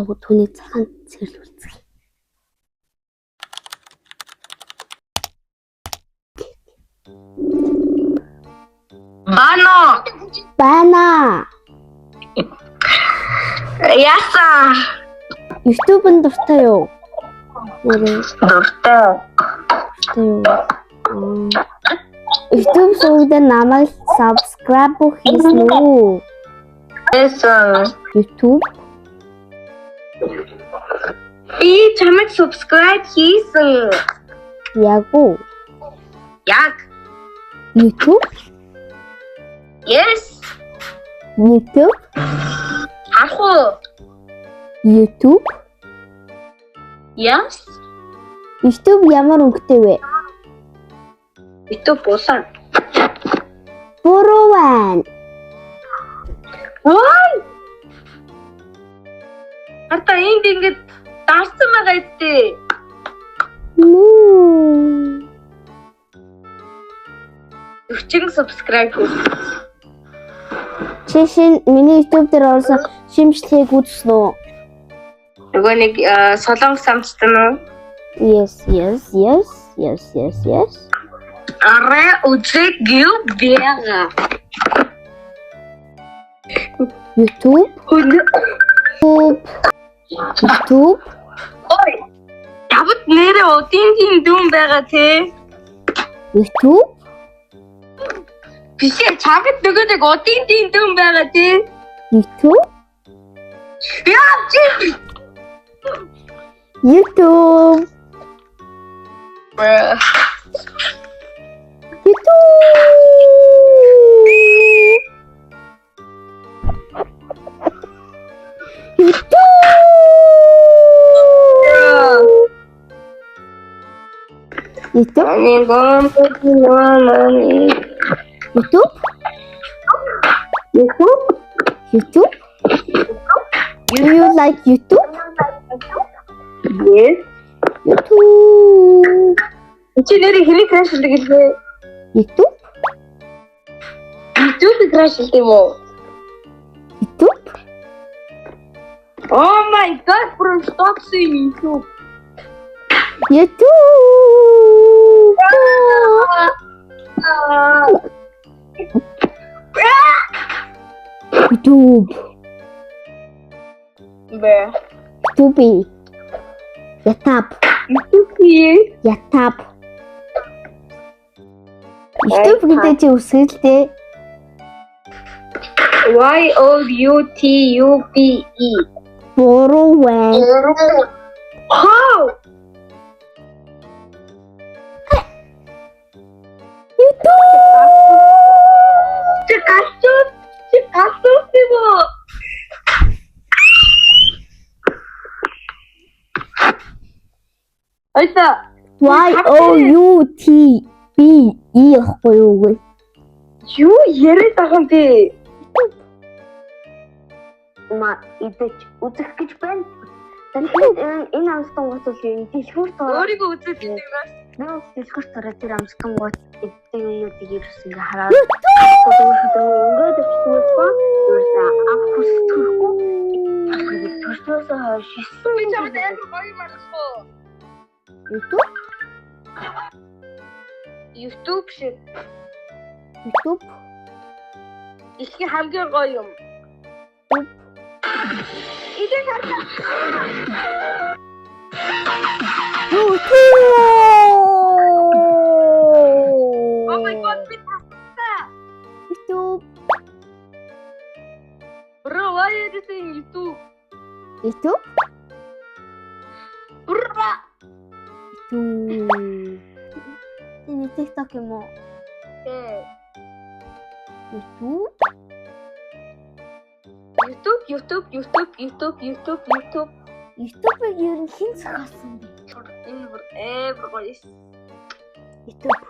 Агуу түүний цагаан цэглэл үзье. Байна. Яасан? YouTube-ын дуртай юу? Дуртай. юу? YouTube сувдаа намайг subscribe хийсэн үү? Эсэн. YouTube Би чамайг subscribe хийсэн. яг уу? Яг. YouTube? Yes. YouTube? Харах уу? YouTube? Yes. YouTube ямар өнгөтэй вэ? Ito бусан. Буруу байна. Ой! Арта энд ингэж дарсан байгаа үстэй. Өчиг subscribe хийсэн. Чи миний YouTube дээр орсон шимжлэгийг үзсэн үү? Нөгөө нэг солонгос амтсан уу? Yes. Араа үзэг гів бяга. YouTube? Ой. Явд нэрээ удийн дүн байгаа те. YouTube? Бишээ чагт нөгөө нэг удийн дүн байгаа те. YouTube? Яа чи. YouTube. YouTube? Ani bom nani. YouTube? YouTube? Do you like YouTube? Yes. YouTube. Чи нэрийг хэний crash хийдэг гэлээ? YouTube? YouTube crash хийдэг юм уу? YouTube? Oh my god, bro, stop saying YouTube. YouTube. YouTube. Бе. YouTube. Ятап. Ятап. YouTube гэдэг чи үсгэлтэй. YOUTUBE. Буруу байна. How? Чи гасуу тийм үү? Айта. YOUTBE яахгүй юу? Юу яриад байгаа юм бэ? Идэж үзэх гэж байна. Энэ амстан гот бол энэ дэлгүүр тоо. Өөрийгөө үзэх гэдэг юм байна. Нөө дэлгүүр тоо тэр амстан гот эддэг юмнуудыг ерөөс ингээ хараад өнгөд өвчтөөс ба ерөөсөө авахус төрөхгүй. Төрсөөс шисэн. Би чамд амар гоё марсуу. YouTube? YouTube шиг. YouTube? Их хамгийн гоё юм. Идэх хараа. Oh my god, bit просто. YouTube. Bro, why are you saying YouTube? YouTube? Bro. YouTube. Ini TikTok юм уу? YouTube? YouTube-ыг ер нь хэн зохиосон бэ? Энэ бүр гоё. YouTube.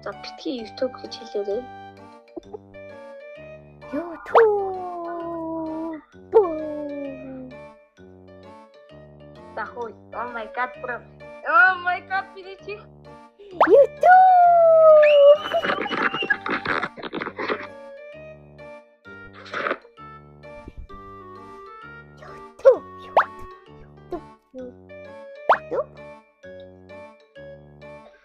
За битгий YouTube гэж хэлээрэй. YouTube. Захой. Oh my god, bro. Oh my god, биричи. YouTube. YouTube.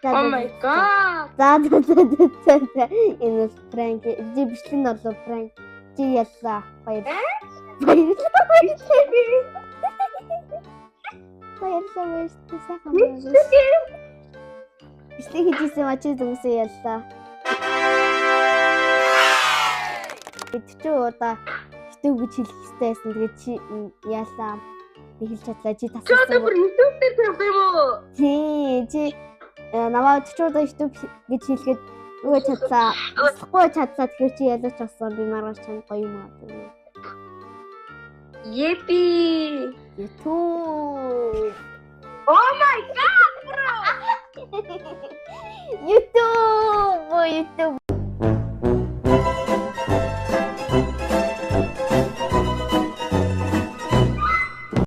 Oh my god. За. Энэ бол пранк. Чи бичлэн орлоо пранк. Чи яллаа. Баярлалаа. Баярлалаа. Сайхан байна. Бичлэг хийжсэн мачи зүгсээ яллаа. Чи удаа хитүү гэж хэлэх хэрэгтэй байсан. Тэгээд чи яалаа. Би хэлж чадлаа. Чи Чи одоо бүр YouTube дээр тавих юм уу? Чи намайг 40 удаа хитүү гэж хэлэхэд үгүй чадлаа. Болохгүй чадлаа. Тэгэхээр чи ялаач болсон. Би маргааш чанд гоё юм аа. Епи. YouTube. Oh my god, bro. YouTube.